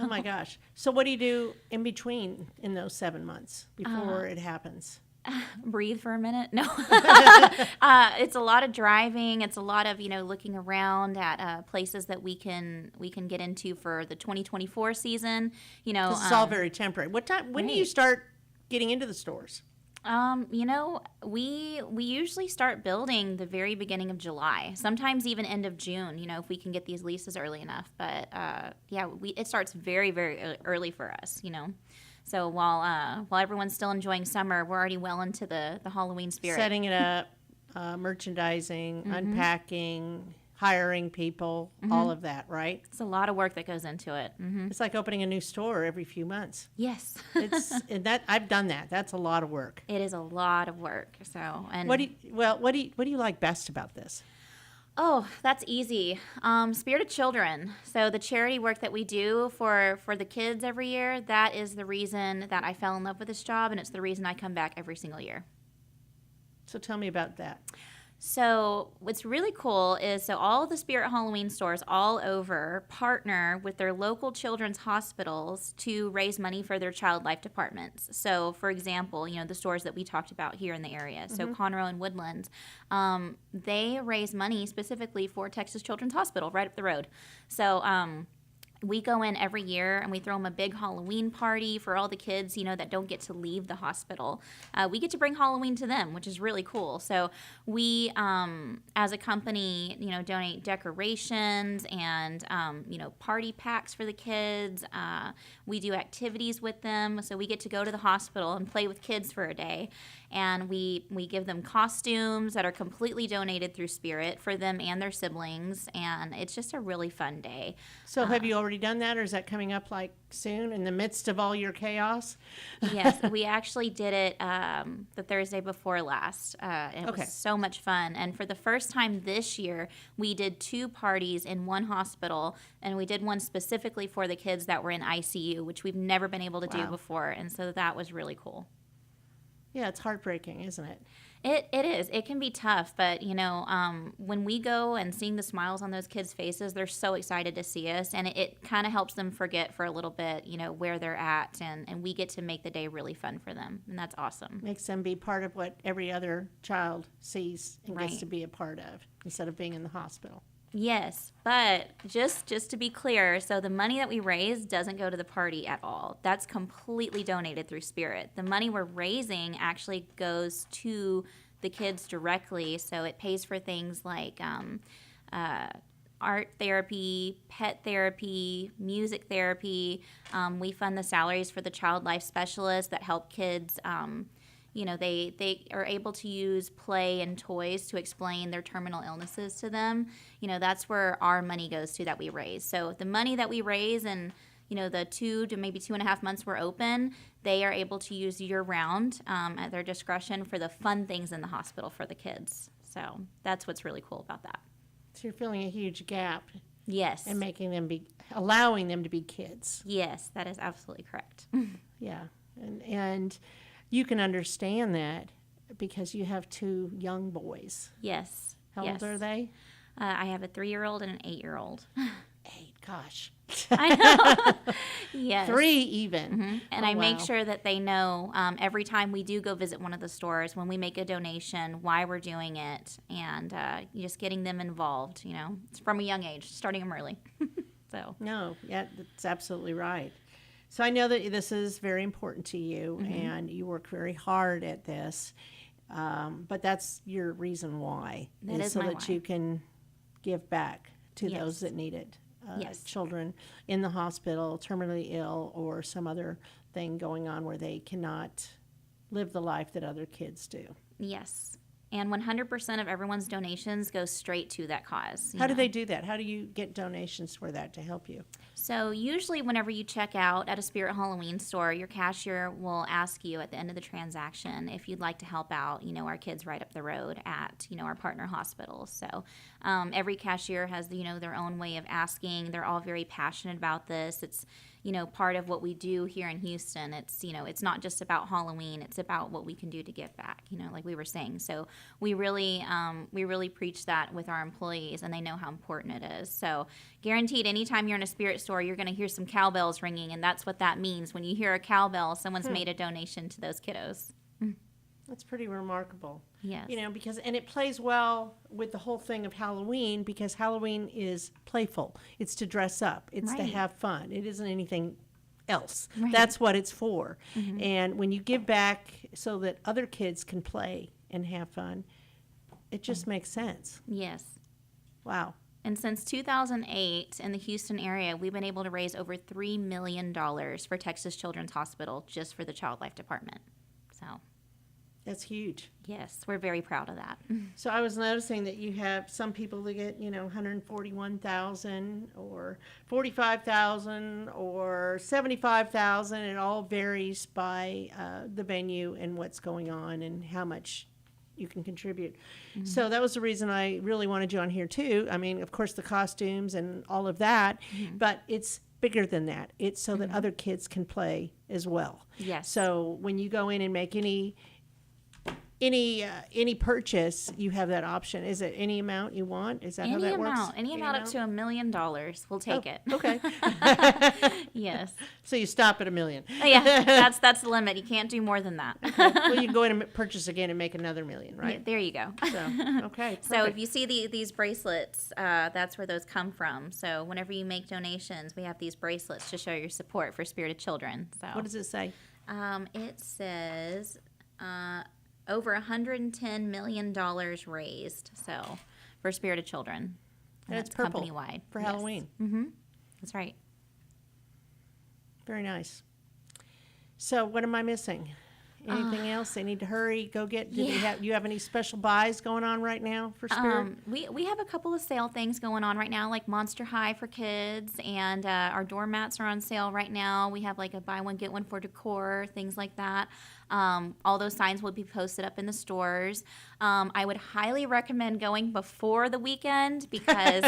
Oh my gosh. So what do you do in between in those 7 months before it happens? Breathe for a minute. No. It's a lot of driving. It's a lot of, looking around at places that we can get into for the 2024 season. This is all very temporary. When do you start getting into the stores? We usually start building the very beginning of July, sometimes even end of June, if we can get these leases early enough. But it starts very, very early for us, So while everyone's still enjoying summer, we're already well into the Halloween spirit. Setting it up, merchandising, unpacking, hiring people, all of that, right? It's a lot of work that goes into it. It's like opening a new store every few months. Yes. I've done that. That's a lot of work. It is a lot of work. So, and what do you like best about this? Oh, that's easy. Spirit of Children. So the charity work that we do for the kids every year, that is the reason that I fell in love with this job, and it's the reason I come back every single year. So tell me about that. So what's really cool is all the Spirit Halloween stores all over partner with their local children's hospitals to raise money for their child life departments. So, for example, the stores that we talked about here in the area, so Conroe and Woodlands, they raise money specifically for Texas Children's Hospital right up the road. So, we go in every year and we throw them a big Halloween party for all the kids, that don't get to leave the hospital. We get to bring Halloween to them, which is really cool. So we, as a company, donate decorations and, party packs for the kids. We do activities with them. So we get to go to the hospital and play with kids for a day. And we give them costumes that are completely donated through Spirit for them and their siblings. And it's just a really fun day. So have you already done that, or is that coming up like soon in the midst of all your chaos? Yes, we actually did it the Thursday before last. It was so much fun. And for the first time this year, we did 2 parties in one hospital, and we did one specifically for the kids that were in ICU, which we've never been able to do before. And so that was really cool. Yeah, it's heartbreaking, isn't it? It is. It can be tough, but, when we go and seeing the smiles on those kids' faces, they're so excited to see us, and it kind of helps them forget for a little bit, where they're at, and we get to make the day really fun for them, and that's awesome. Makes them be part of what every other child sees and Right. gets to be a part of instead of being in the hospital. Yes, but just to be clear, so the money that we raise doesn't go to the party at all. That's completely donated through Spirit. The money we're raising actually goes to the kids directly, so it pays for things like art therapy, pet therapy, music therapy. We fund the salaries for the child life specialists that help kids. They are able to use play and toys to explain their terminal illnesses to them. That's where our money goes to that we raise. So the money that we raise and, the 2 to maybe 2.5 months we're open, they are able to use year-round at their discretion for the fun things in the hospital for the kids. So that's what's really cool about that. So you're filling a huge gap. Yes. And allowing them to be kids. Yes, that is absolutely correct. Yeah. And you can understand that because you have 2 young boys. Yes. How old are they? I have a 3-year-old and an 8-year-old. 8, gosh. I know. Yes. 3 even. Mm-hmm. And I make sure that they know every time we do go visit one of the stores, when we make a donation, why we're doing it, and just getting them involved, It's from a young age, starting them early. So. No, yeah, that's absolutely right. So I know that this is very important to you, and you work very hard at this, but that's your reason why. That is so my that why. you can give back to Yes. those that need it. Yes. Children in the hospital, terminally ill, or some other thing going on where they cannot live the life that other kids do. Yes. And 100% of everyone's donations go straight to that cause. How do they do that? How do you get donations for that to help you? So usually whenever you check out at a Spirit Halloween store, your cashier will ask you at the end of the transaction if you'd like to help out, our kids right up the road at, our partner hospitals. So every cashier has, their own way of asking. They're all very passionate about this. It's, part of what we do here in Houston. It's, it's not just about Halloween. It's about what we can do to give back, like we were saying. So we really preach that with our employees, and they know how important it is. So guaranteed, anytime you're in a Spirit store, you're going to hear some cowbells ringing, and that's what that means. When you hear a cowbell, someone's made a donation to those kiddos. That's pretty remarkable. Yes. And it plays well with the whole thing of Halloween, because Halloween is playful. It's to dress up. It's to have fun. It isn't anything else. Right. That's what it's for. Mm-hmm. And when you give back so that other kids can play and have fun, it just makes sense. Yes. Wow. And since 2008, in the Houston area, we've been able to raise over $3 million for Texas Children's Hospital just for the Child Life Department. So that's huge. Yes, we're very proud of that. So I was noticing that you have some people that get, $141,000 or $45,000 or $75,000. It all varies by the venue and what's going on and how much you can contribute. Mm-hmm. So that was the reason I really wanted you on here too. I mean, of course, the costumes and all of that, but it's bigger than that. It's so that other kids can play as well. Yes. So when you go in and make any purchase, you have that option. Is it any amount you want? Is that how that works? Any amount up to $1 million, we'll take it. Okay. Yes. So you stop at $1 million. Yeah, that's the limit. You can't do more than that. Okay. Well, you can go in and purchase again and make another $1 million, right? Yeah, there you go. So okay. So if you see these bracelets, that's where those come from. So whenever you make donations, we have these bracelets to show your support for Spirited Children. So what does it say? It says over $110 million raised, so for Spirited Children. And that's purple company-wide. For Halloween. Mm-hmm. That's right. Very nice. So what am I missing? Anything else? They need to hurry, go get. Do you have any special buys going on right now for Spirit? We have a couple of sale things going on right now, like Monster High for kids, and our doormats are on sale right now. We have like a buy one, get one for decor, things like that. All those signs will be posted up in the stores. I would highly recommend going before the weekend because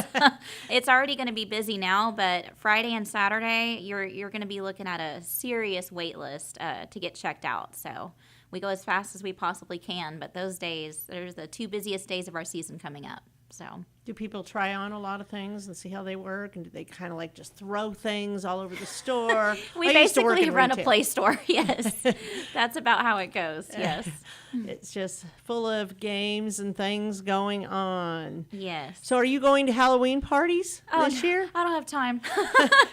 it's already going to be busy now, but Friday and Saturday, you're going to be looking at a serious wait list to get checked out. So we go as fast as we possibly can, but those days, there's the 2 busiest days of our season coming up. So do people try on a lot of things and see how they work, and do they kind of like just throw things all over the store? We basically run a play store. Yes, that's about how it goes. Yes, it's just full of games and things going on. Yes. So are you going to Halloween parties this year? I don't have time.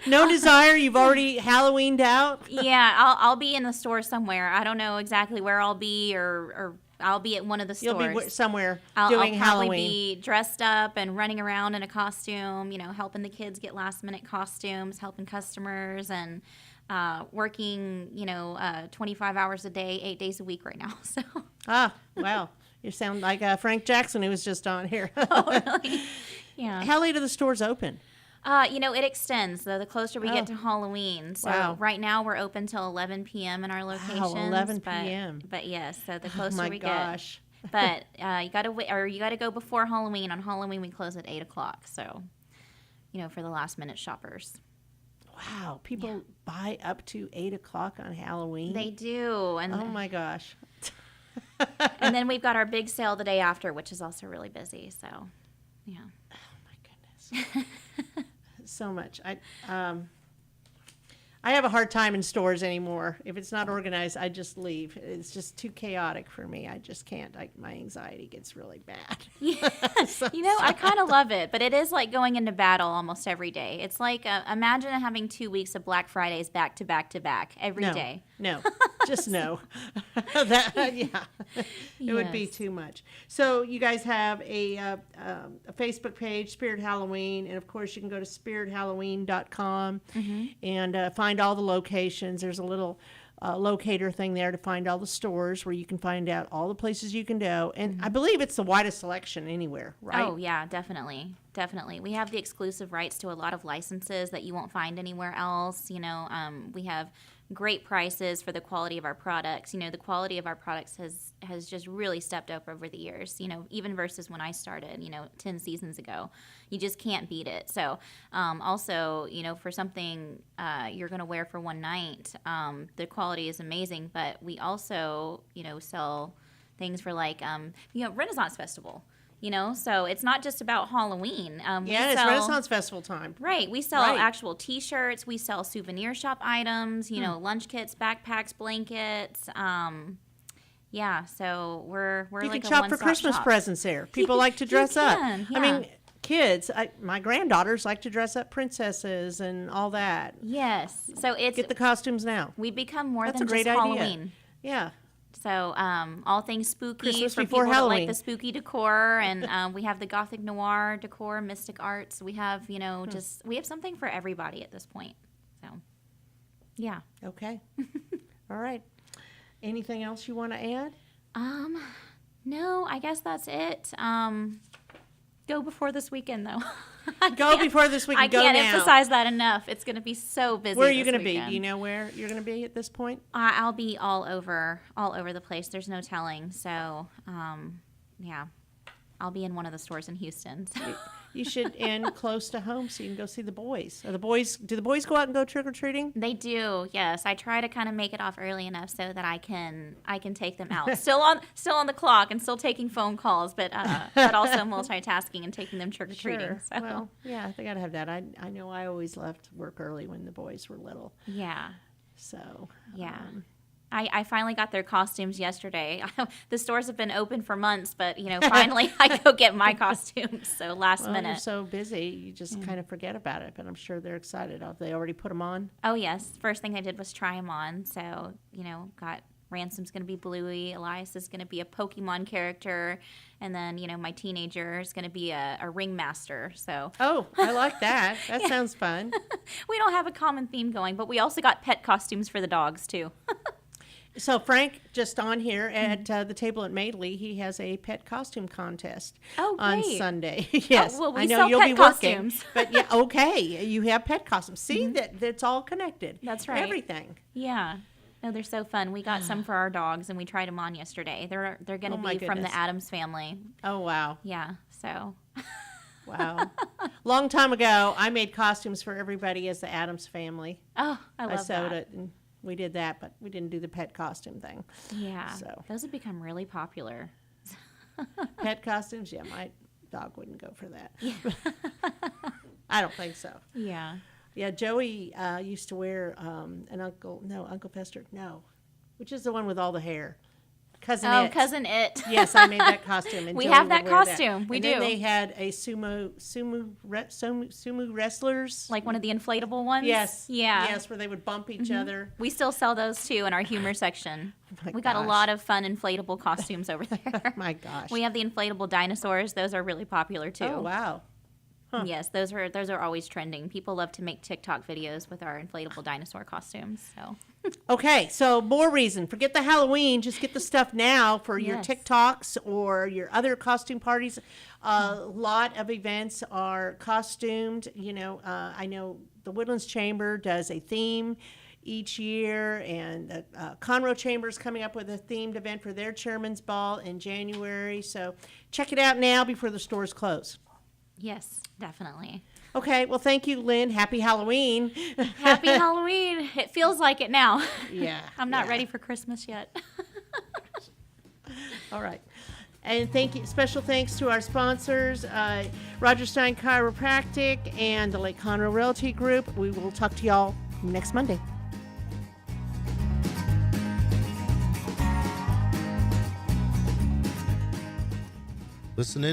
No desire. You've already Halloweened out. Yeah, I'll be in the store somewhere. I don't know exactly where I'll be or I'll be at one of the stores. You'll be somewhere I'll doing probably Halloween. be dressed up and running around in a costume, helping the kids get last-minute costumes, helping customers, and working, 25 hours a day, 8 days a week right now. So. Wow. You sound like Frank Jackson, who was just on here. Oh, really? Yeah. How late are the stores open? It extends, though, the closer we get to Halloween. So right now we're open till 11 p.m. in our locations. Wow, 11 p.m. But yes, so the closer we gosh. get. But you got to wait, or you got to go before Halloween. On Halloween we close at 8 o'clock. So, for the last minute shoppers. Wow, people buy up to 8 o'clock on Halloween. They do, and oh my gosh. And then we've got our big sale the day after, which is also really busy. So, yeah. Oh my goodness. So much. I have a hard time in stores anymore. If it's not organized, I just leave. It's just too chaotic for me. I just can't. My anxiety gets really bad. Yeah. I kind of love it, but it is like going into battle almost every day. It's like imagine having 2 weeks of Black Fridays back to back to back every day. No, just no. It would be too much. So you guys have a Facebook page, Spirit Halloween, and of course you can go to spirithalloween.com and find all the locations. There's a little locator thing there to find all the stores where you can find out all the places you can go. And I believe it's the widest selection anywhere, right? Oh, yeah, definitely. Definitely. We have the exclusive rights to a lot of licenses that you won't find anywhere else. You know, we have great prices for the quality of our products. You know, the quality of our products has just really stepped up over the years, you know, even versus when I started, 10 seasons ago. You just can't beat it. So also, for something you're going to wear for one night, the quality is amazing. But we also, sell things for like, Renaissance Festival. So it's not just about Halloween. It's Renaissance Festival time. Right. We sell actual T-shirts. We sell souvenir shop items, lunch kits, backpacks, blankets. So we're you like can a shop for one-stop Christmas shop. presents there. People like to dress up. Yeah. I mean, kids, my granddaughters like to dress up princesses and all that. Yes. So it's Get the costumes now. we become more That's than a great just idea. Halloween. Yeah. So all things spooky Christmas for before people that Halloween. like the spooky decor, and we have the Gothic noir decor, mystic arts. We have we have something for everybody at this point. So yeah. Okay. All right. Anything else you want to add? No, I guess that's it. Go before this weekend though. Go before this weekend. I Go can't now. emphasize that enough. It's going to be so busy. Where are you going to be? Do you know where you're going to be at this point? I'll be all over the place. There's no telling. So, yeah, I'll be in one of the stores in Houston. So. You should end close to home so you can go see the boys. Do the boys go out and go trick or treating? They do. Yes, I try to kind of make it off early enough so that I can take them out. Still on the clock and still taking phone calls, but also multitasking and taking them trick or treating. Sure. So. Well, yeah, they got to have that. I know I always left work early when the boys were little. Yeah. So yeah. I finally got their costumes yesterday. The stores have been open for months, but, finally I go get my costumes. So last minute. You're so busy, you just kind of forget about it. But I'm sure they're excited. Have they already put them on? Oh, yes. First thing I did was try them on. So, got Ransom's going to be Bluey. Elias is going to be a Pokemon character. And then, my teenager is going to be a ringmaster. So. Oh, I like that. That sounds fun. We don't have a common theme going, but we also got pet costumes for the dogs, too. So Frank, just on here at the table at Madeley, he has a pet costume contest on Sunday. Yes, well, we I know sell you'll pet be working, costumes. but yeah, okay, you have pet costumes. See that's all connected. That's right. Everything. Yeah. No, they're so fun. We got some for our dogs, and we tried them on yesterday. They're going to be from the Addams family. Oh wow. Yeah. So. Wow. Long time ago, I made costumes for everybody as the Addams family. Oh, I love sewed that. it. And we did that, but we didn't do the pet costume thing. Yeah. So those have become really popular. Pet costumes? Yeah, my dog wouldn't go for that. Yeah. I don't think so. Yeah. Yeah, Joey used to wear Uncle Fester, which is the one with all the hair. Cousin It. Cousin It. Yes, I made that costume. And we Joey have that would wear costume. That. We and do. Then they had a sumo wrestlers. Like one of the inflatable ones? Yes. Yeah. Yes, where they would bump each other. We still sell those too in our humor section. We got a lot of fun inflatable costumes over there. My gosh. We have the inflatable dinosaurs. Those are really popular too. Oh, wow. Huh. Yes, those are always trending. People love to make TikTok videos with our inflatable dinosaur costumes. So. Okay, so more reason. Forget the Halloween. Just get the stuff now for your TikToks or your other costume parties. A lot of events are costumed. I know the Woodlands Chamber does a theme each year, and the Conroe Chamber is coming up with a themed event for their Chairman's Ball in January. So check it out now before the stores close. Yes, definitely. Okay, well, thank you, Lynn. Happy Halloween. Happy Halloween. It feels like it now. Yeah. I'm not ready for Christmas yet. All right. And special thanks to our sponsors, Roger Stein Chiropractic and the Lake Conroe Realty Group. We will talk to y'all next Monday. Listen in